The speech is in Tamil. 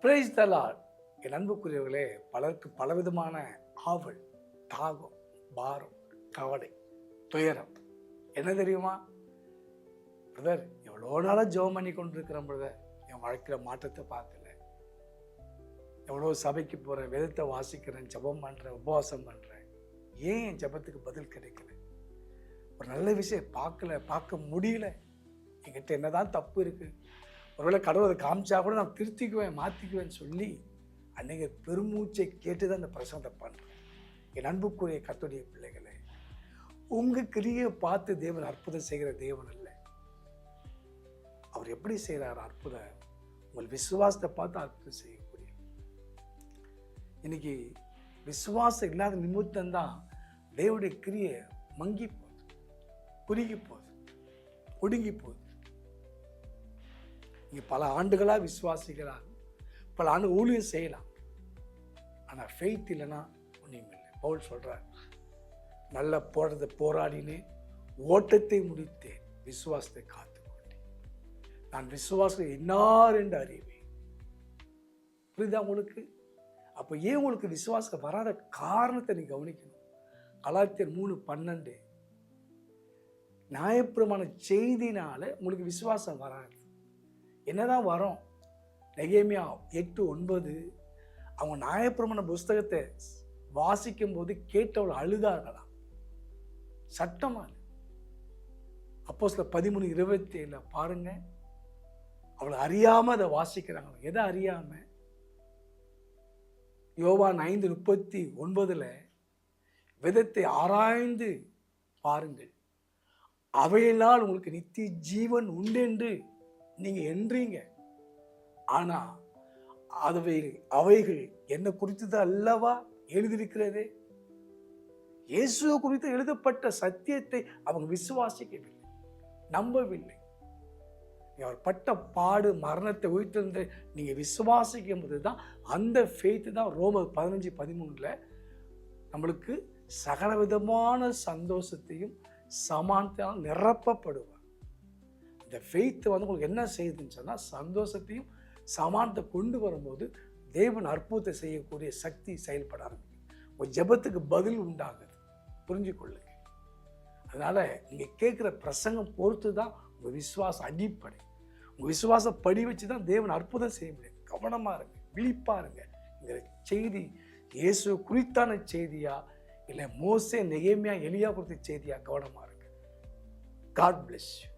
Praise the Lord. என் அன்புக்குரியவர்களே, பலருக்கு பலவிதமான ஆவல், தாகம், பாரம், கவலை, துயரம். என்ன தெரியுமா பிரதர்? எவ்வளோ நாளாக ஜெபம் பண்ணி கொண்டு இருக்கிறேன் பிரதர், என் வாழ்க்கையில் மாற்றத்தை பார்க்கல. எவ்வளோ சபைக்கு போகிறேன், வேதத்தை வாசிக்கிறேன், ஜெபம் பண்ணுறேன், உபவாசம் பண்ணுறேன், ஏன் என் ஜெபத்துக்கு பதில் கிடைக்கல? ஒரு நல்ல விஷயம் பார்க்க முடியல. என்கிட்ட என்னதான் தப்பு இருக்குது? ஒருவேளை கடவுள் அதை காமிச்சா கூட நான் திருத்திக்குவேன், மாற்றிக்குவேன்னு சொல்லி அன்றைக்கி பெருமூச்சை கேட்டு தான் இந்த பிரசங்கத்தை பண்ணுறேன். என் அன்புக்குரிய கர்த்தருடைய பிள்ளைகளே, உங்கள் கிரியை பார்த்து தேவன் அற்புதம் செய்கிற தேவன் அல்ல. அவர் எப்படி செய்கிறார் அற்புதம்? உங்கள் விசுவாசத்தை பார்த்து அற்புதம் செய்யக்கூடிய. இன்னைக்கு விசுவாசம் இல்லாத நிமித்தம்தான் தேவனுடைய கிரியை மங்கி போகுது, குறுகி போகுது, ஒடுங்கி போகுது. நீங்கள் பல ஆண்டுகளாக விசுவாசிக்கலாம், பல ஆண்டு ஊழியம் செய்யலாம், ஆனால் ஃபெய்த் இல்லைன்னா ஒன்றும் இல்லை. பவுல் சொல்கிறார், நல்ல போராடினேன், ஓட்டத்தை முடித்தேன், விசுவாசத்தை காத்துக்கொண்டேன், நான் விசுவாசத்தை என்னார் என்று அறிவேன். புரியுதா உங்களுக்கு? அப்போ ஏன் உங்களுக்கு விசுவாசம் வராத காரணத்தை நீ கவனிக்கணும். கலாத்தியர் 3:12, நியாயப்பிரமாண செய்தினால உங்களுக்கு விசுவாசம் வராது. என்னதான் வரும்? நெகேமியா 8:9, அவங்க நியாயப்பிரமாண புஸ்தகத்தை வாசிக்கும் போது கேட்டவள் அழுதார்களாம். சட்டமா? அப்போஸ்தலர் 13:27 பாருங்க, அவளை அறியாம அதை வாசிக்கிறாங்க. எதை அறியாம? யோவான் 5:39, வேதத்தை ஆராய்ந்து பாருங்கள், அவையினால் உங்களுக்கு நித்திய ஜீவன் உண்டு என்று நீங்க என்றீங்க. ஆனா அவைகள் என்ன குறித்து அல்லவா எழுதியிருக்கிறதே? இயேசுவை குறித்து எழுதப்பட்ட சத்தியத்தை அவங்க விசுவாசிக்கவில்லை, நம்பவில்லை. அவர் பட்ட பாடு, மரணத்தை உயிர்த்தெழுந்த நீங்க விசுவாசிக்கும் போது தான் அந்த ஃபெய்த் தான் ரோமர் 15:13 நம்மளுக்கு சகலவிதமான சந்தோஷத்தையும் சமானத்தையும் நிரப்பப்படுவார். இந்த ஃபெய்த் உங்களுக்கு என்ன செய்யுதுன்னு சொன்னால், சந்தோஷத்தையும் சமானத்தை கொண்டு வரும்போது தேவன் அற்புதத்தை செய்யக்கூடிய சக்தி செயல்பட ஆரம்பிக்கும். உங்கள் ஜெபத்துக்கு பதில் உண்டாகுது. புரிஞ்சுக்கொள்ளுங்க. அதனால் நீங்கள் கேட்குற பிரசங்கம் பொறுத்து தான் உங்கள் விசுவாசம் அடிப்படை. உங்கள் விசுவாசம் படி வச்சு தான் தேவன் அற்புதம் செய்ய முடியும். கவனமாக இருங்க, விழிப்பாக இருங்க. இந்த செய்தி இயேசு குறித்தான செய்தியா இல்லை மோசே, நெகேமியா, எலியா குறித்த செய்தியா? கவனமாக இருங்க. God bless you.